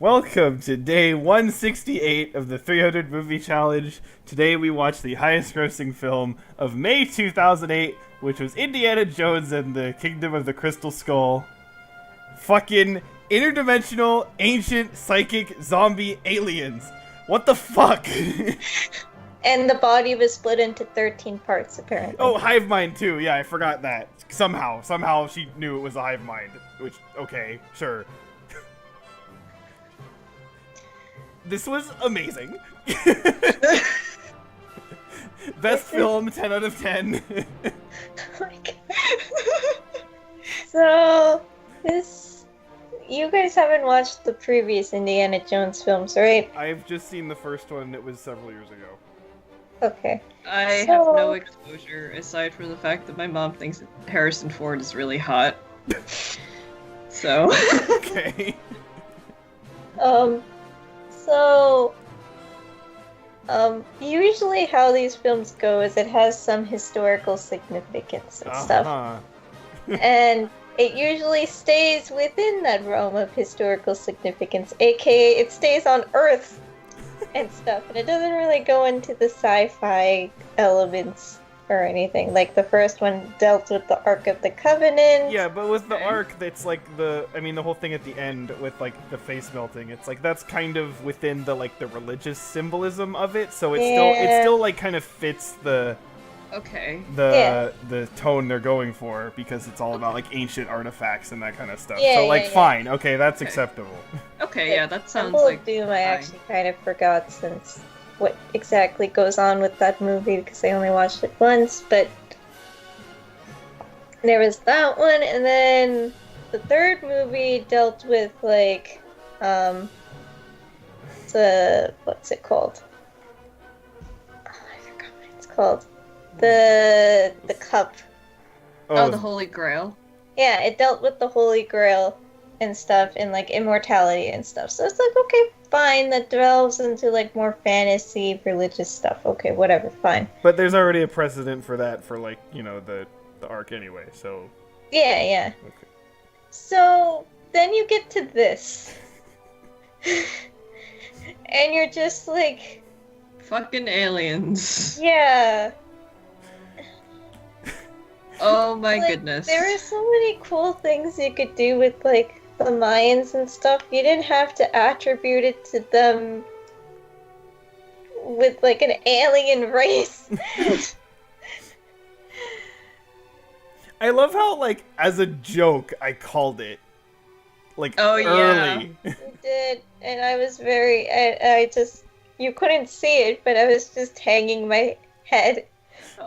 Welcome to day 168 of the 300 Movie Challenge. Today we watch the highest grossing film of May 2008, which was Indiana Jones and the Kingdom of the Crystal Skull. Fucking interdimensional, ancient, psychic, zombie aliens. What the fuck? And the body was split into 13 parts, apparently. Oh, hive mind too. Yeah, I forgot that. Somehow she knew it was a hive mind. Which, okay, sure. This was amazing. Best film, 10 out of 10. Oh my God. So, you guys haven't watched the previous Indiana Jones films, right? I've just seen the first one. It was several years ago. Okay. I have no exposure aside from the fact that my mom thinks Harrison Ford is really hot. So. Okay. So, usually how these films go is it has some historical significance and stuff. And it usually stays within that realm of historical significance, aka it stays on Earth and stuff, and it doesn't really go into the sci-fi elements or anything. Like the first one dealt with the Ark of the Covenant. Yeah, but with the Ark, that's like the whole thing at the end with like the face melting. It's like that's kind of within the like the religious symbolism of it. So it still like kind of fits the tone they're going for because it's all about like ancient artifacts and that kind of stuff. So like fine, okay, that's acceptable. Okay, yeah, that sounds Temple like of Doom I actually kind of forgot since what exactly goes on with that movie because I only watched it once, but there was that one, and then the third movie dealt with like what's it called? Oh, I forgot what it's called. The cup. Oh, the Holy Grail. Yeah, it dealt with the Holy Grail and stuff, and like immortality and stuff. So it's like, okay, fine, that delves into like more fantasy, religious stuff. Okay, whatever, fine. But there's already a precedent for that for like, you know, the Ark anyway, so... Yeah. Okay. So, then you get to this. And you're just like... Fucking aliens. Yeah. Oh my like, goodness. There are so many cool things you could do with like the Mayans and stuff. You didn't have to attribute it to them with like an alien race. I love how, like, as a joke, I called it, like, early. You did, and I was I just, you couldn't see it, but I was just hanging my head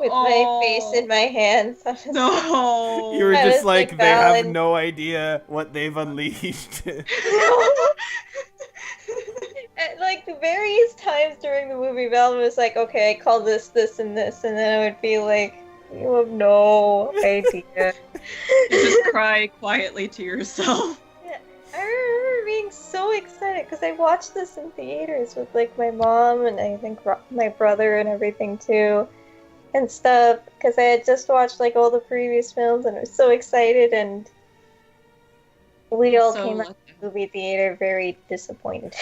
with my face in my hands. No! You were just like, they have no idea what they've unleashed. At, like, various times during the movie, Val was like, okay, I call this, this, and this, and then I would be like, you have no idea. You just cry quietly to yourself. Yeah, I remember being so excited because I watched this in theaters with like my mom and I think my brother and everything too, and stuff. Because I had just watched like all the previous films and I was so excited, and we all came out of the movie theater very disappointed.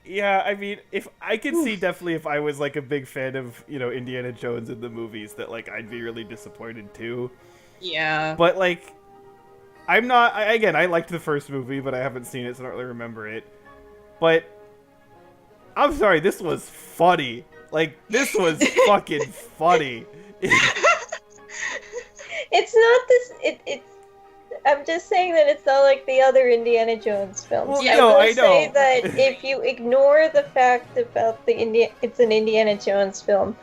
Yeah, I mean, if I could see definitely if I was like a big fan of, you know, Indiana Jones in the movies that like I'd be really disappointed too. Yeah. But like, I'm not. I liked the first movie, but I haven't seen it, so I don't really remember it. But I'm sorry, this was funny. Like, this was fucking funny. It's not this. It's. I'm just saying that it's not like the other Indiana Jones films. Well, I will say that if you ignore the fact about it's an Indiana Jones film,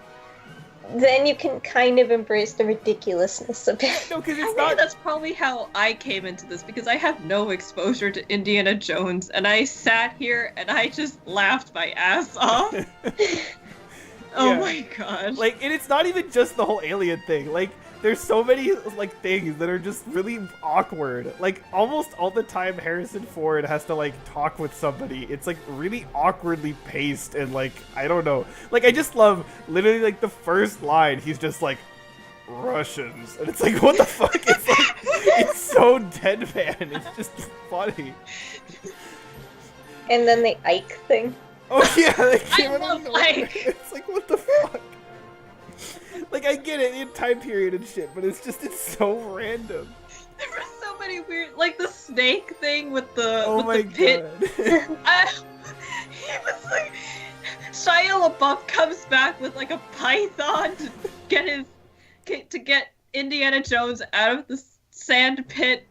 then you can kind of embrace the ridiculousnss of it. No, because it's not. That's probably how I came into this, because I have no exposure to Indiana Jones, and I sat here and I just laughed my ass off. Oh my god. Like, and it's not even just the whole alien thing. Like, there's so many, like, things that are just really awkward. Like, almost all the time Harrison Ford has to, like, talk with somebody, it's, like, really awkwardly paced and, like, I don't know. Like, I just love, literally, like, the first line, he's just like, Russians. And it's like, what the fuck? It's like, it's so deadpan. It's just funny. And then the Ike thing. Oh yeah, they came I out love of nowhere. Ike. It's like, what the fuck? Like, I get it in time period and shit, but it's so random. There were so many weird, like the snake thing with the Oh my the pit. god. He was like, Shia LaBeouf comes back with like a python to get Indiana Jones out of the sand pit,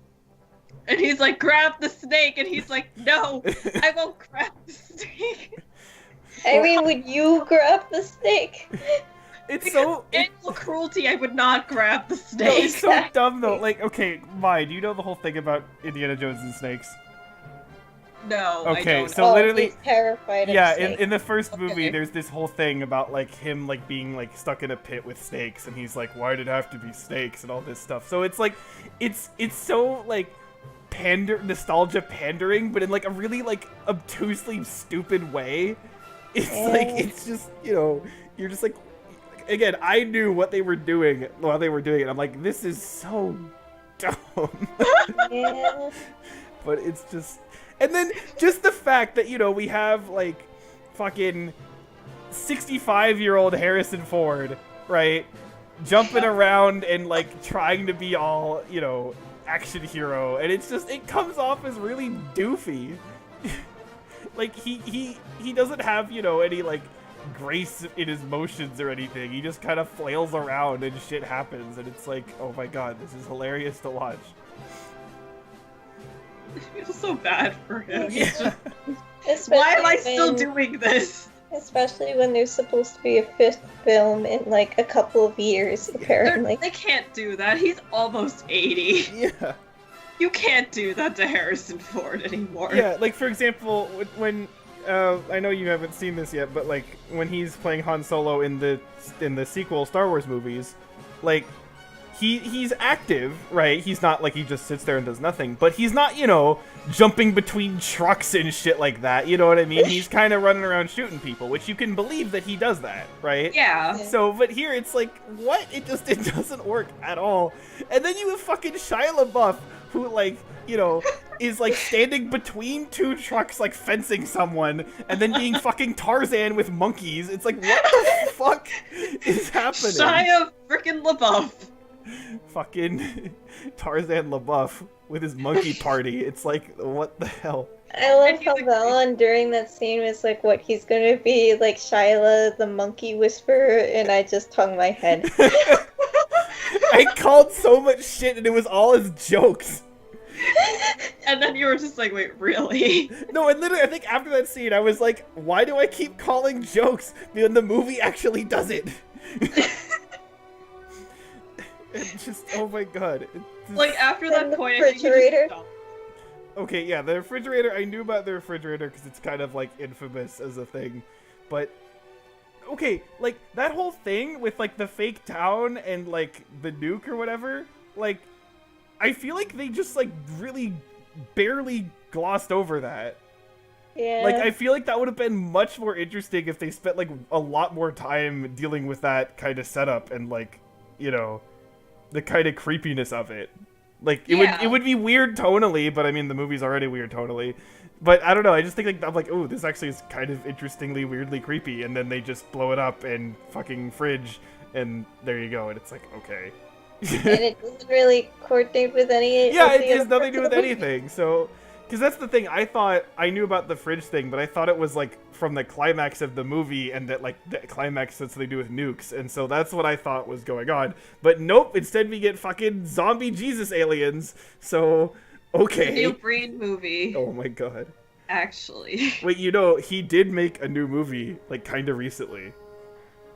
and he's like, grab the snake, and he's like, no, I won't grab the snake. I mean, would you grab the snake? It's so Animal cruelty, I would not grab the no, snake. it's so dumb though. Like, okay, Mai, do you know the whole thing about Indiana Jones and snakes? No, Okay, I don't. so literally, he's terrified of yeah, snakes. in the first movie, Okay. there's this whole thing about like him like being like stuck in a pit with snakes, and he's like, why did it have to be snakes and all this stuff. So it's like, it's so like nostalgia pandering, but in like a really like obtusely stupid way. It's like, it's just, you know, you're just like, again, I knew what they were doing while they were doing it. I'm like, this is so dumb. Yeah. But it's just, and then just the fact that, you know, we have like fucking 65-year-old Harrison Ford, right, jumping around and like trying to be all, you know, action hero, and it's just, it comes off as really doofy. Like he doesn't have, you know, any like grace in his motions or anything. He just kind of flails around and shit happens, and it's like, oh my god, this is hilarious to watch. I feel so bad for him. Yeah. He's just, Especially why am I still when- doing this? Especially when there's supposed to be a 5th film in like a couple of years, apparently. They can't do that. He's almost 80. Yeah. You can't do that to Harrison Ford anymore. Yeah, like for example, when I know you haven't seen this yet, but like when he's playing Han Solo in the sequel Star Wars movies, like he's active, right? He's not like he just sits there and does nothing, but he's not, you know, jumping between trucks and shit like that. You know what I mean? He's kind of running around shooting people, which you can believe that he does that, right? Yeah. So, but here it's like, what? It doesn't work at all. And then you have fucking Shia LaBeouf, who like, you know, is like standing between two trucks, like fencing someone, and then being fucking Tarzan with monkeys. It's like, what the fuck is happening? Shia frickin' LaBeouf. Fucking Tarzan LaBeouf with his monkey party. It's like, what the hell? I love And he's how like- Valen during that scene was like, what, he's gonna be like Shyla the monkey whisperer, and I just hung my head. I called so much shit and it was all as jokes. And then you were just like, wait, really? No, and literally, I think after that scene, I was like, why do I keep calling jokes when the movie actually does it? It's just, oh my god. Like, after And that the point, I think you refrigerator. just stopped. Okay, yeah, the refrigerator, I knew about the refrigerator because it's kind of, like, infamous as a thing. But, okay, like, that whole thing with, like, the fake town and, like, the nuke or whatever, like, I feel like they just, like, really barely glossed over that. Yeah. Like, I feel like that would have been much more interesting if they spent, like, a lot more time dealing with that kind of setup and, like, you know, the kind of creepiness of it. Like, Yeah. it would be weird tonally, but I mean, the movie's already weird tonally. But I don't know, I just think, like, I'm like, oh, this actually is kind of interestingly, weirdly creepy, and then they just blow it up and fucking fridge, and there you go, and it's like, okay. and it doesn't really coordinate with any Yeah, of it the has other nothing to do parts with of the movie. anything. So, because that's the thing, I thought I knew about the fridge thing, but I thought it was like from the climax of the movie, and that like the climax has something to do with nukes, and so that's what I thought was going on. But nope, instead we get fucking zombie Jesus aliens. So, okay. Neil Breen movie, Oh my god. actually. Wait, you know, he did make a new movie like kind of recently.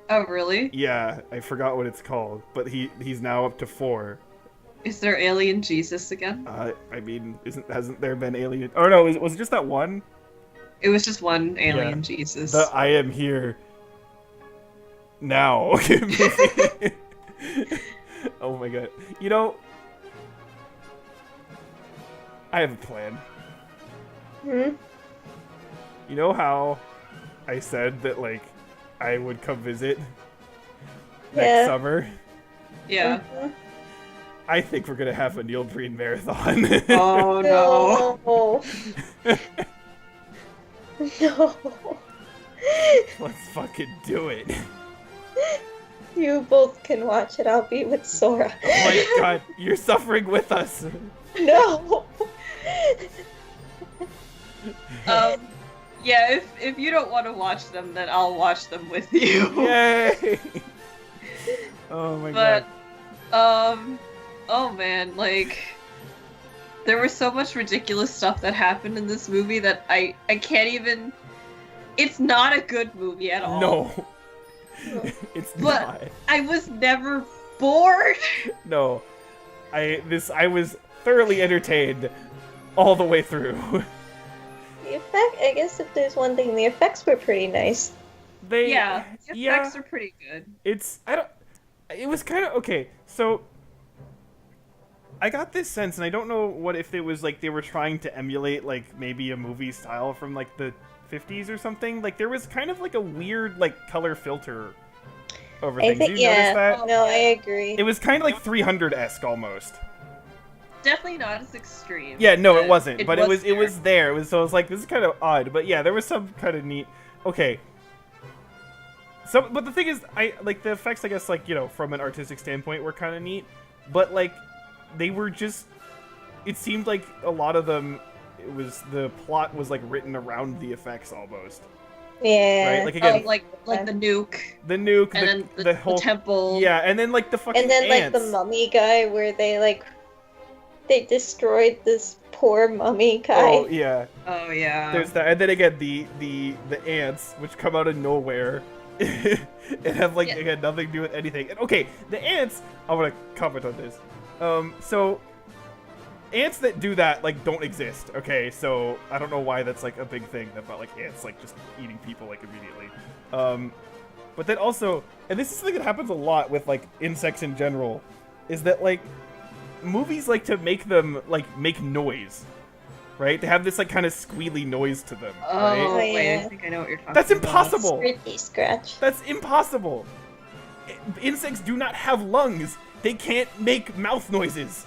Oh, really? Yeah, I forgot what it's called, but he's now up to 4. Is there Alien Jesus again? I mean, hasn't there been alien? Oh no, was it just that one? It was just one Alien Yeah. Jesus. The I am here now movie. Oh my god. You know, I have a plan. Hmm? You know how I said that, like, I would come visit next Yeah. summer? Yeah. Mhm. I think we're gonna have a Neil Breen marathon. Oh no. No. No. Let's fucking do it. You both can watch it. I'll be with Sora. Oh my god, you're suffering with us. No. Yeah, if you don't want to watch them, then I'll watch them with you. Yay! Oh my god. But, oh man, like, there was so much ridiculous stuff that happened in this movie that I can't even. It's not a good movie at all. No. It's But not. I was never bored. No. I was thoroughly entertained all the way through. The effect, I guess if there's one thing, the effects were pretty nice. They Yeah, the yeah, effects are pretty good. it was kind of okay. So I got this sense, and I don't know if it was like they were trying to emulate like maybe a movie style from like the 50s or something. Like there was kind of like a weird like color filter over I things. think, Did you notice that? No, I agree. It was kind of like 300-esque almost. Definitely not as extreme. Yeah, no, it wasn't. But it was there. there. So I was like, this is kind of odd. But yeah, there was some kind of neat. Okay. So, but the thing is, I like the effects. I guess like from an artistic standpoint, were kind of neat. But like, they were just. It seemed like a lot of them. It was the plot was like written around the effects almost. Yeah. Right. Like again, like the nuke, the nuke, and then the whole temple. Yeah, and then like the fucking and then ants. like the mummy guy, where they destroyed this poor mummy guy. Oh yeah. Oh yeah. There's that, and then again the ants, which come out of nowhere, and have like again nothing to do with anything. And okay, the ants. I want to comment on this. So ants that do that like don't exist. Okay, so I don't know why that's like a big thing about like ants like just eating people like immediately. But then also, and this is something that happens a lot with like insects in general, is that like movies like to make them like make noise. Right? They have this like kind of squealy noise to them. Oh, right? wait, yeah. I think I know what you're talking That's about. impossible. Scratchy scratch. That's impossible. Insects do not have lungs. They can't make mouth noises.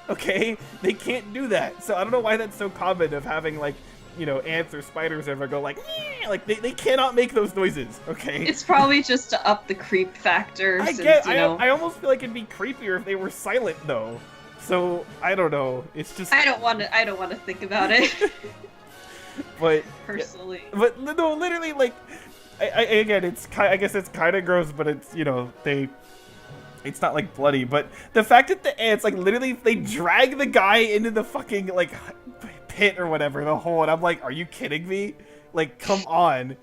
Okay? They can't do that. So I don't know why that's so common of having like, ants or spiders ever go like, "Nyeh," like they cannot make those noises. Okay? It's probably just to up the creep factor. I almost feel like it'd be creepier if they were silent though. So I don't know. It's just I don't want to think about it but personally. But no, literally, like, again, I guess it's kind of gross, but it's it's not like bloody. But the fact that the ants, like, literally, they drag the guy into the fucking like pit or whatever, the hole, and I'm like, are you kidding me? Like, come on,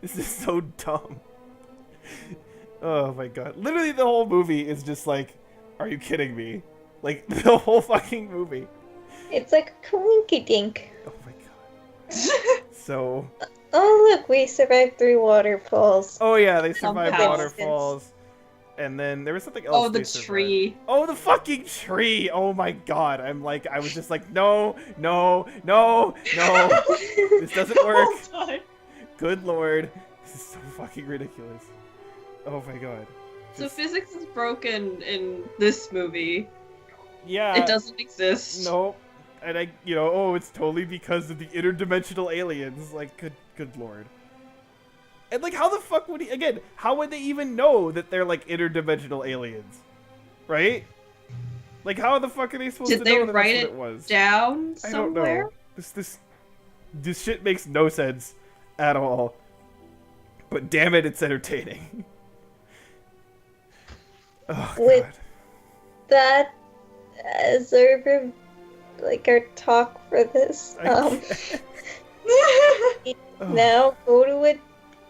this is so dumb. Oh my god, literally, the whole movie is just like, are you kidding me? Like the whole fucking movie. It's like a coinky dink. Oh my god. So. Oh look, we survived 3 waterfalls. Oh yeah, they survived Somehow. waterfalls. And then there was something else. Oh, the they survived. tree. Oh, the fucking tree. Oh my god. I was just like, no, no, no, no. This doesn't work. Good lord. This is so fucking ridiculous. Oh my god. So Just- physics is broken in this movie. yeah. It doesn't exist. No. And it's totally because of the interdimensional aliens. Like, good lord. And like, how the fuck would how would they even know that they're like interdimensional aliens? Right? Like, how the fuck are they supposed Did to they know that write that's it what it was? down I don't somewhere? know. This shit makes no sense at all. But damn it, it's entertaining. Oh With- god. That as our talk for this. Oh. Now go to a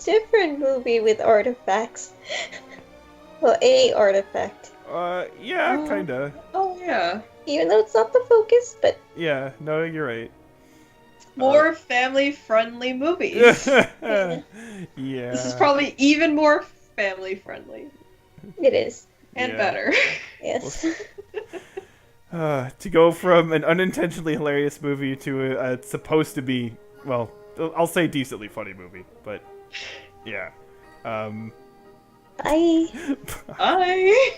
different movie with artifacts. Well, a artifact. Yeah, Oh. kinda. Oh yeah. Even though it's not the focus, but Yeah, no, you're right. More family-friendly movies. Yeah. This is probably even more family-friendly it is. and Yeah. better. Yes. To go from an unintentionally hilarious movie to a supposed to be, well, I'll say decently funny movie, but yeah. Bye. Bye.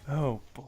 Oh boy.